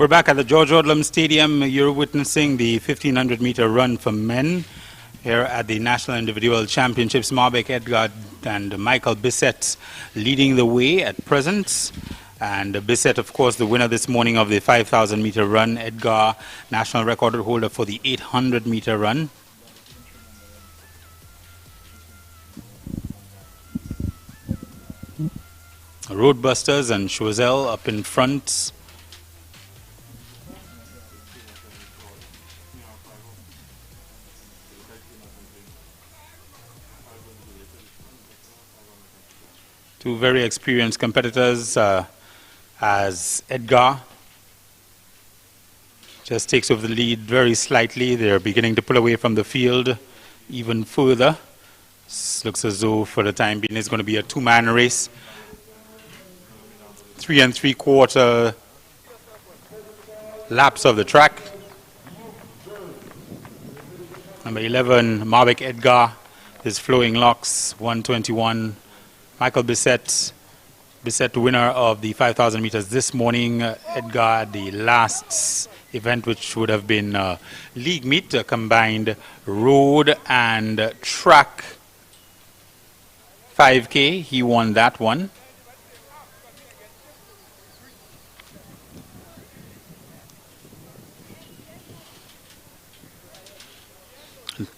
We're back at the ODLUM Stadium. You're witnessing the 1500-meter run for men here at the National Individual Championships. Marbek Edgar and Michael Bissett leading the way at present. And Bissett, of course, the winner this morning of the 5,000-meter run. Edgar, national record holder for the 800-meter run. Roadbusters and Choiseul up in front. Two very experienced competitors as Edgar just takes over the lead very slightly. They're beginning to pull away from the field even further. This looks as though for the time being it's going to be a two-man race. 3 3/4 laps of the track. Number 11, Marbek Edgar, his flowing locks, 1:21. Michael Bissett, winner of the 5,000 meters this morning. Edgar, the last event, which would have been league meet, combined road and track 5K. He won that one.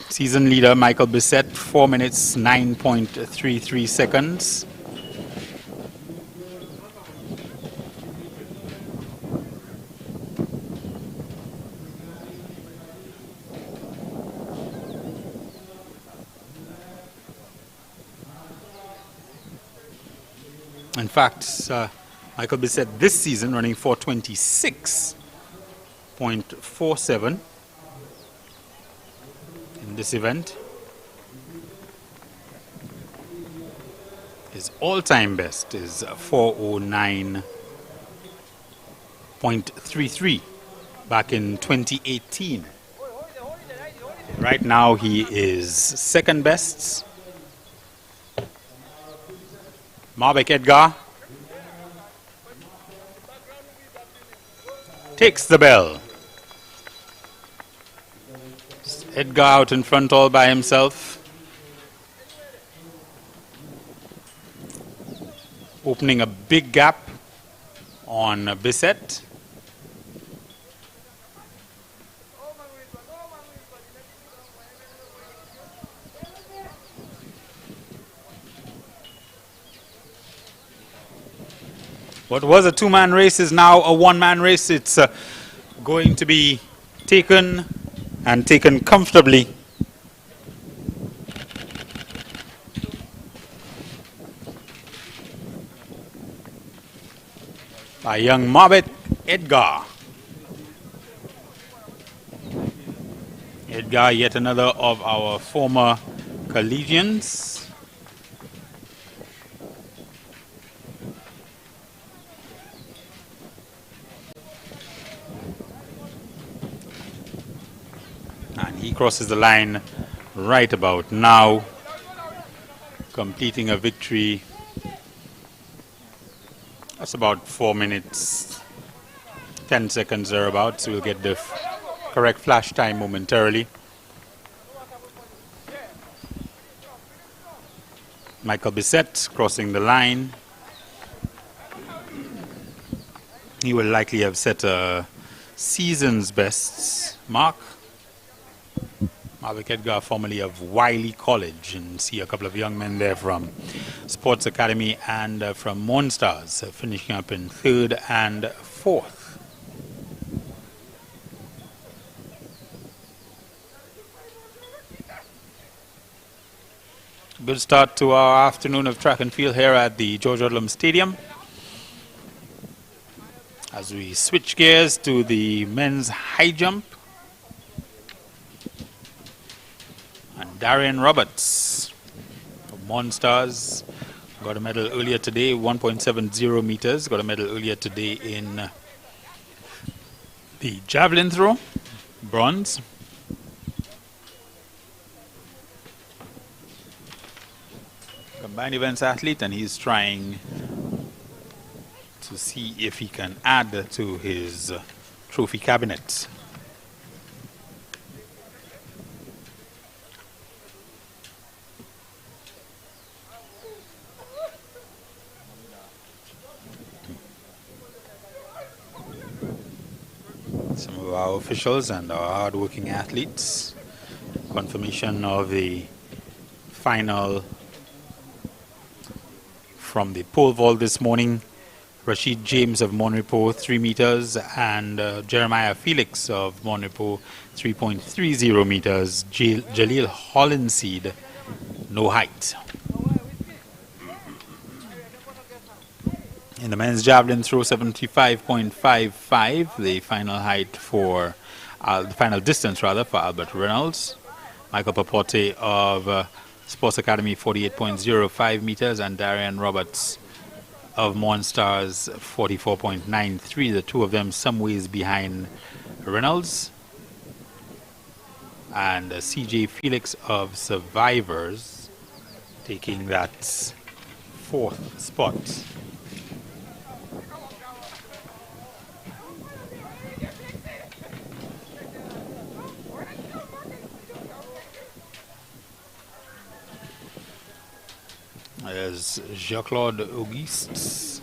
Season leader Michael Bissett, 4 minutes 9.33 seconds. In fact, Michael Bissett this season running 4:26.47. In this event. His all-time best is 4:09.33 back in 2018. Right now he is second best. Marbek Edgar takes the bell. Edgar out in front all by himself. Opening a big gap on Bissett. What was a two-man race is now a one-man race. It's going to be taken comfortably. By young Marbek Edgar. Edgar, yet another of our former collegians. He crosses the line right about now, completing a victory. That's about 4 minutes, 10 seconds thereabouts. We'll get the correct flash time momentarily. Michael Bissett crossing the line. He will likely have set a season's best mark. Marbek Edgar, formerly of Wiley College, and see a couple of young men there from Sports Academy and from Monstars, finishing up in 3rd and 4th. Good start to our afternoon of track and field here at the ODLUM Stadium. As we switch gears to the men's high jump. And Darian Roberts of Monstars got a medal earlier today, 1.70 meters. Got a medal earlier today in the javelin throw, bronze. Combined events athlete, and he's trying to see if he can add to his trophy cabinet. Some of our officials and our hard-working athletes. Confirmation of the final from the pole vault this morning. Rashid James of Monrepo 3 meters and Jeremiah Felix of Monrepo 3.30 meters. Jaleel Hollinseed, no height. In the men's javelin throw, 75.55, the final height for the final distance rather for Albert Reynolds. Michael Papote of Sports Academy 48.05 meters and Darian Roberts of Monstars 44.93. The two of them some ways behind Reynolds. And CJ Felix of Survivors taking that 4th spot. There's Jacques-Claude Auguste.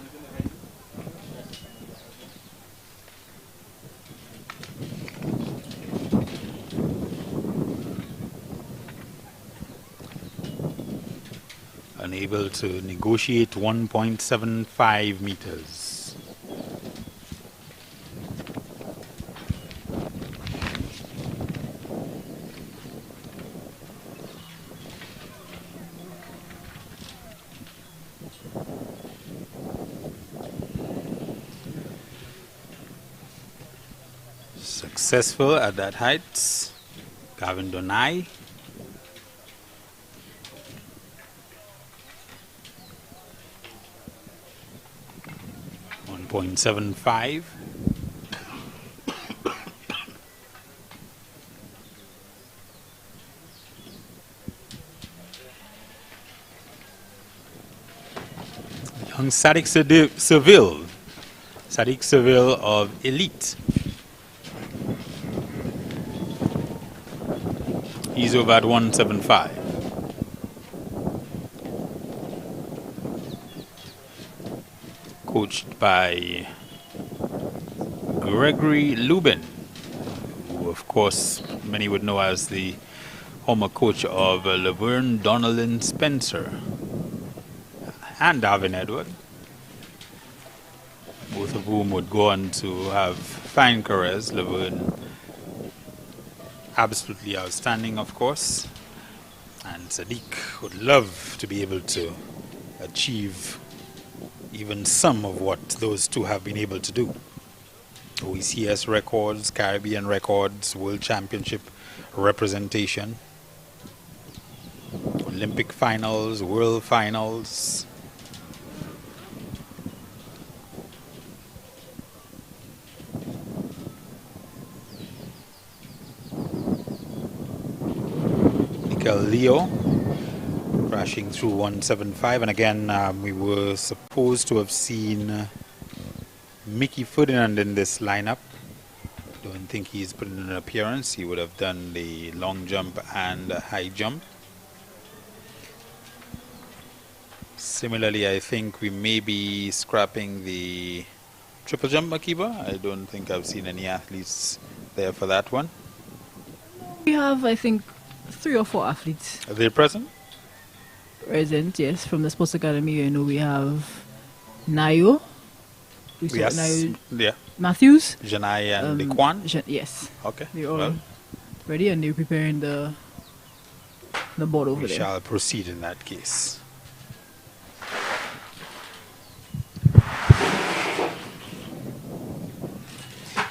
Unable to negotiate 1.75 meters. Successful at that height, Gavin Donai. .75. Young Sadiq Seville of Elite. He's over at 175. Coached by Gregory Lubin, who of course many would know as the former coach of Laverne Donnellan Spencer and Darwin Edward, both of whom would go on to have fine careers. Laverne absolutely outstanding, of course, and Sadiq would love to be able to achieve even some of what those two have been able to do. OECS records, Caribbean records, World Championship representation, Olympic finals, World finals. Leo crashing through 175, and again we were supposed to have seen Mickey Ferdinand in this lineup. Don't think he's put in an appearance. He would have done the long jump and high jump. Similarly, I think we may be scrapping the triple jump, Makiba. I don't think I've seen any athletes there for that one. We have, I think, 3 or 4 athletes. Are they present? Present, yes. From the Sports Academy, you know, we have Nayo. Yes. Nayo Yeah. Matthews. Janai and Dequan? Yes. Okay. They're all ready and they're preparing the board over there. We shall proceed in that case.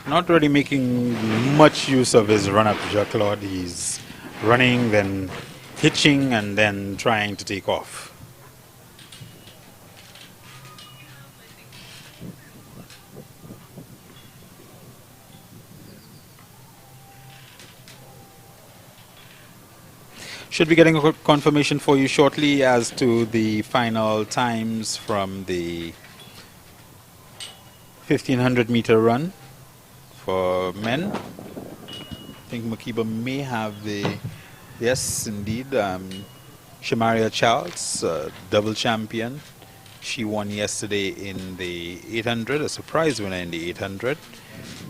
Not really making much use of his run-up, Jacques-Claude. He's running, then hitching, and then trying to take off. Should be getting a confirmation for you shortly as to the final times from the 1500 meter run for men. I think Makiba may have the, yes, indeed, Shamaria Charles, double champion. She won yesterday in the 800, a surprise winner in the 800.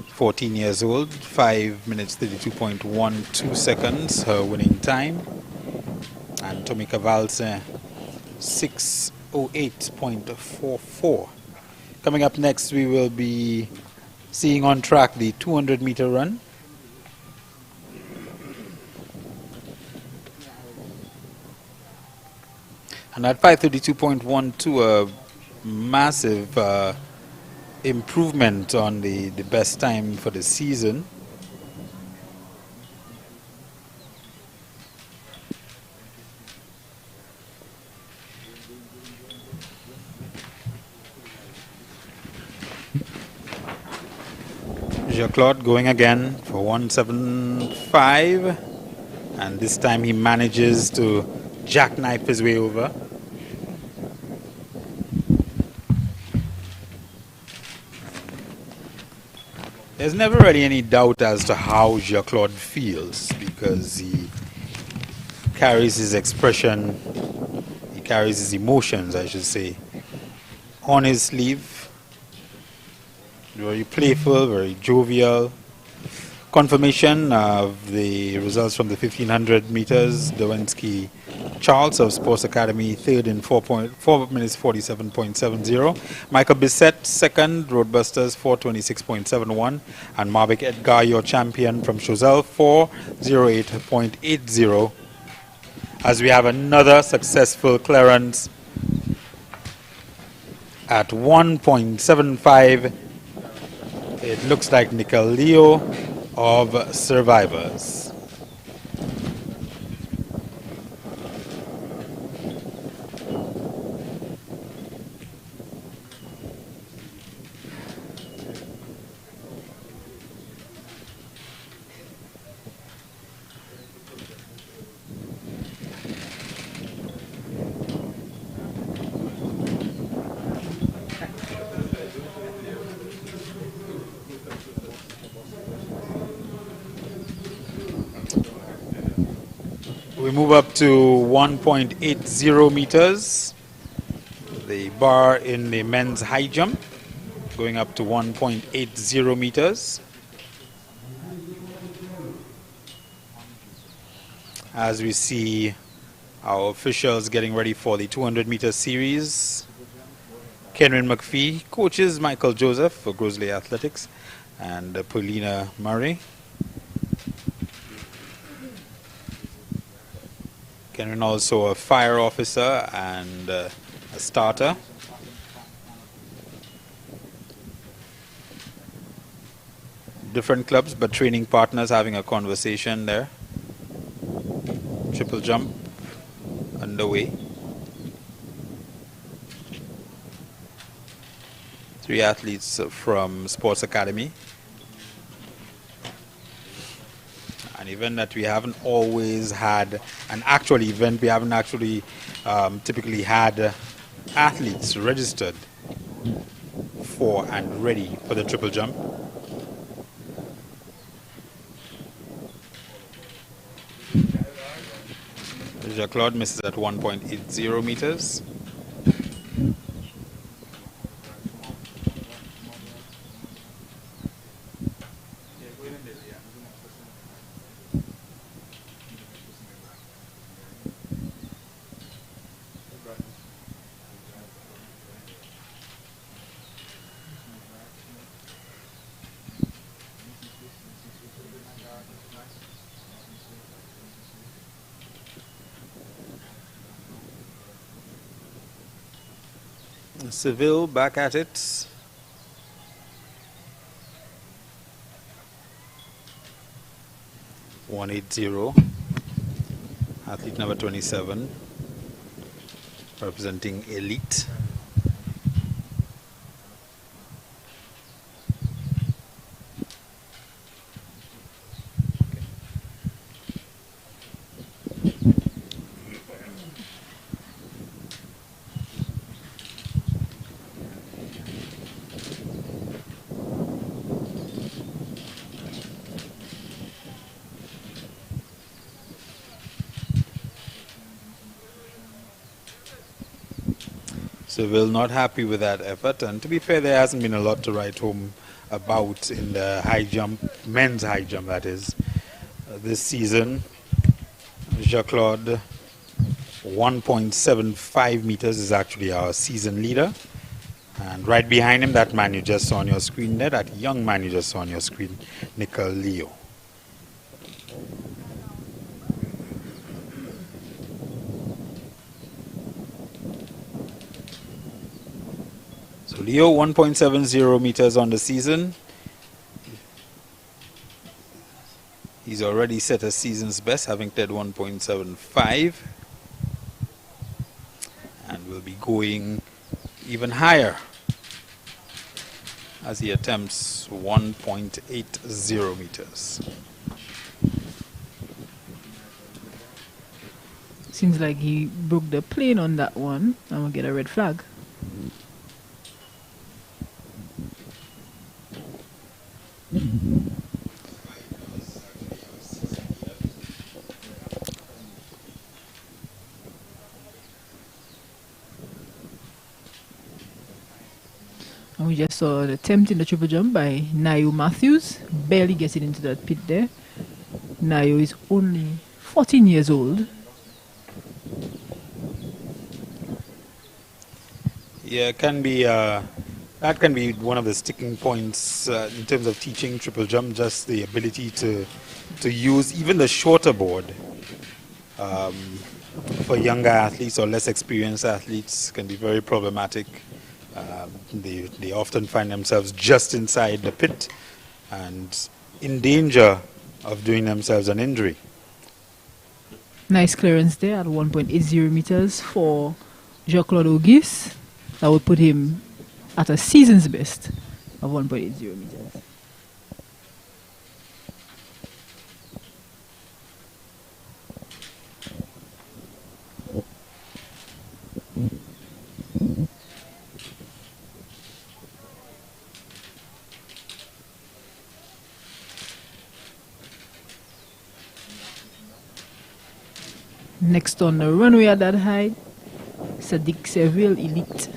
14 years old, 5 minutes 32.12 seconds, her winning time. And Tomika Valse, 6:08.44. Coming up next, we will be seeing on track the 200-meter run. And at 5:32.12, a massive improvement on the best time for the season. Jacques going again for 175, and this time he manages to jackknife his way over. There's never really any doubt as to how Jacques feels, because he carries his expression, he carries his emotions, I should say, on his sleeve. Very playful, very jovial. Confirmation of the results from the 1500 meters. Dowensky Charles of Sports Academy, third in 4 minutes 47.70. Michael Bissett, second. Roadbusters, 4:26.71. And Marvick Edgar, your champion from Chazelle, 4:08.80. As we have another successful clearance at 1.75. It looks like Nickel Leo of Survivors. We move up to 1.80 meters. The bar in the men's high jump going up to 1.80 meters. As we see our officials getting ready for the 200-meter series. Kenrin McPhee coaches Michael Joseph for Grosley Athletics, and Paulina Murray. Kenrin also a fire officer and a starter. Different clubs but training partners having a conversation there. Triple jump underway. 3 athletes from Sports Academy. An event that we haven't always had, an actual event we haven't actually typically had athletes registered for and ready for the triple jump. Jacques misses at 1.80 meters. Seville back at it. .180. Athlete number 27, representing elite. So Will not happy with that effort, and to be fair, there hasn't been a lot to write home about in the high jump, men's high jump that is, this season. Jacques-Claude, 1.75 meters is actually our season leader. And right behind him, that man you just saw on your screen there, that young man you just saw on your screen, Nickel Leo. So Leo, 1.70 meters on the season. He's already set a season's best, having did 1.75. And will be going even higher as he attempts 1.80 meters. Seems like he broke the plane on that one. I'm going to get a red flag. And we just saw the attempt in the triple jump by Nayo Matthews, barely getting into that pit there. Nayo is only 14 years old. Yeah, it can be, that can be one of the sticking points in terms of teaching triple jump, just the ability to use even the shorter board for younger athletes or less experienced athletes can be very problematic. They often find themselves just inside the pit and in danger of doing themselves an injury. Nice clearance there at 1.80 meters for Jacques-Claude Auguste. That would put him at a season's best of 1.80 meters. Next on the runway at that height, Sadiq Seville Elite.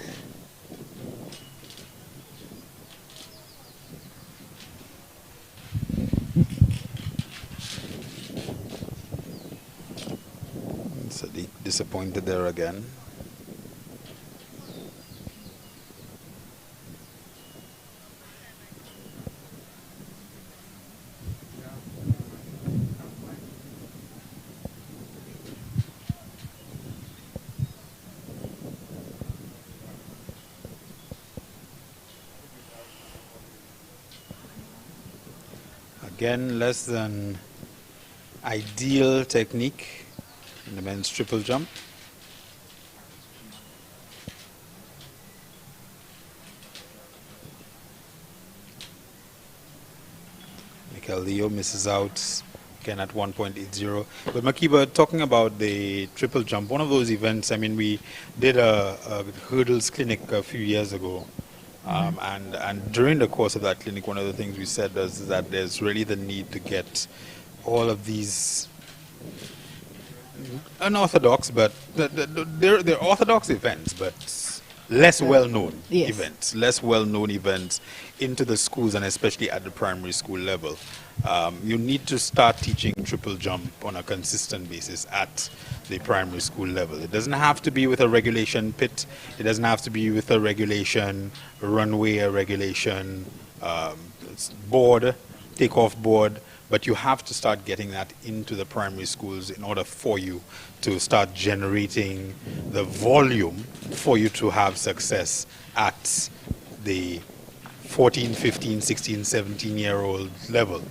Sadiq disappointed there again. Again, less than ideal technique in the men's triple jump. Mikel Leo misses out again at 1.80. But Makiba, talking about the triple jump, one of those events, I mean, we did a hurdles clinic a few years ago. And during the course of that clinic, one of the things we said is that there's really the need to get all of these unorthodox, but they're orthodox events, but less well-known events, less well-known events into the schools, and especially at the primary school level. You need to start teaching triple jump on a consistent basis at the primary school level. It doesn't have to be with a regulation pit. It doesn't have to be with a regulation runway, a regulation board, takeoff board. But you have to start getting that into the primary schools in order for you to start generating the volume for you to have success at the 14, 15, 16, 17-year-old level.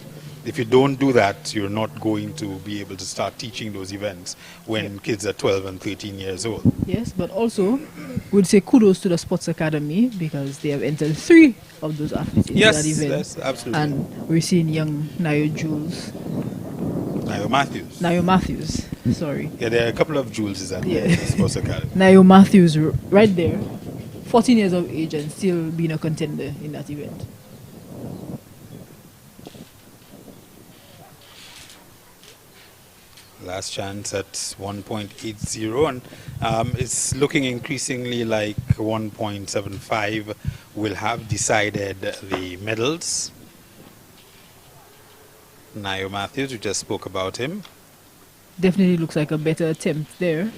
If you don't do that, you're not going to be able to start teaching those events when kids are 12 and 13 years old. Yes, but also, we'd say kudos to the Sports Academy because they have entered 3 of those athletes into that event. Yes, absolutely. And we're seeing young Nayo Matthews, sorry. Yeah, there are a couple of Jules at the Sports Academy. Nayo Matthews right there, 14 years of age and still being a contender in that event. Last chance at 1.80, and it's looking increasingly like 1.75 will have decided the medals. Nio Matthews, we just spoke about him. Definitely looks like a better attempt there.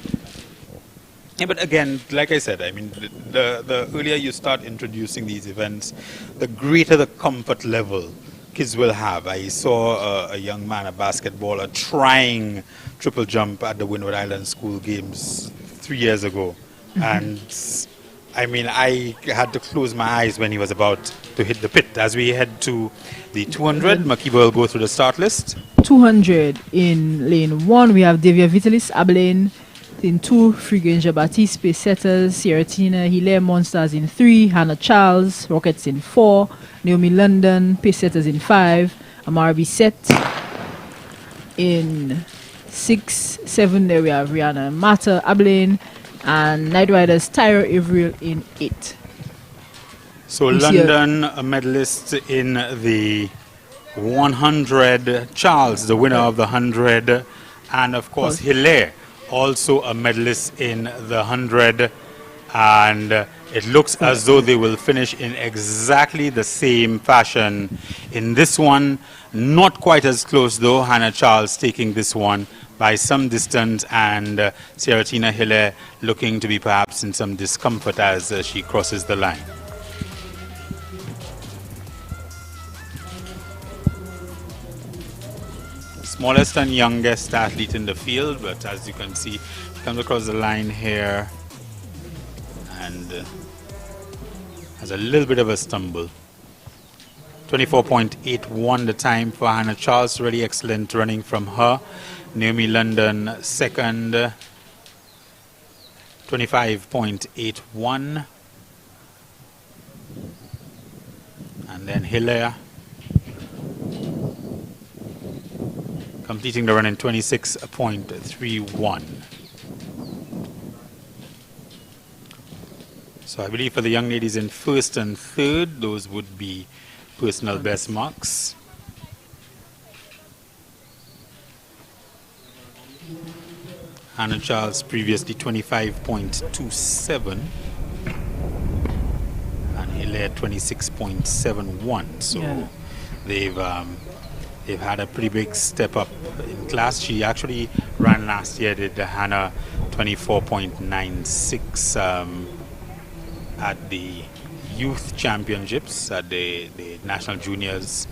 Yeah, but again, like I said, I mean, the earlier you start introducing these events, the greater the comfort level kids will have. I saw a young man, a basketballer, trying triple jump at the Windward Island School Games 3 years ago. And I mean, I had to close my eyes when he was about to hit the pit. As we head to the 200, Makiba will go through the start list. 200 in lane 1, we have Devia Vitalis, Abilene. In 2, Friginja Baptiste, pace setters, Sierra Tina, Hilaire Monsters in 3, Hannah Charles, Rockets in 4, Naomi London, pace setters in 5, Amara Bissett in 6, 7, there we have Rihanna Mata, Abilene, and Night Riders Tyra Averill in 8. So London, a medalist in the 100, Charles, the winner of the 100, and of course Hilaire, also a medalist in the 100, and it looks as though they will finish in exactly the same fashion in this one. Not quite as close though, Hannah Charles taking this one by some distance, and Sierra Tina Hilaire looking to be perhaps in some discomfort as she crosses the line. Smallest and youngest athlete in the field, but as you can see, she comes across the line here and has a little bit of a stumble. 24.81 the time for Hannah Charles, really excellent running from her. Naomi London second, 25.81. And then Hilaire completing the run in 26.31. So I believe for the young ladies in first and third, those would be personal best marks. Hannah Charles previously 25.27 and Hilaire 26.71. So Yeah. they've had a pretty big step up in class. She actually ran last year, did Hannah 24.96 at the youth championships at the National Juniors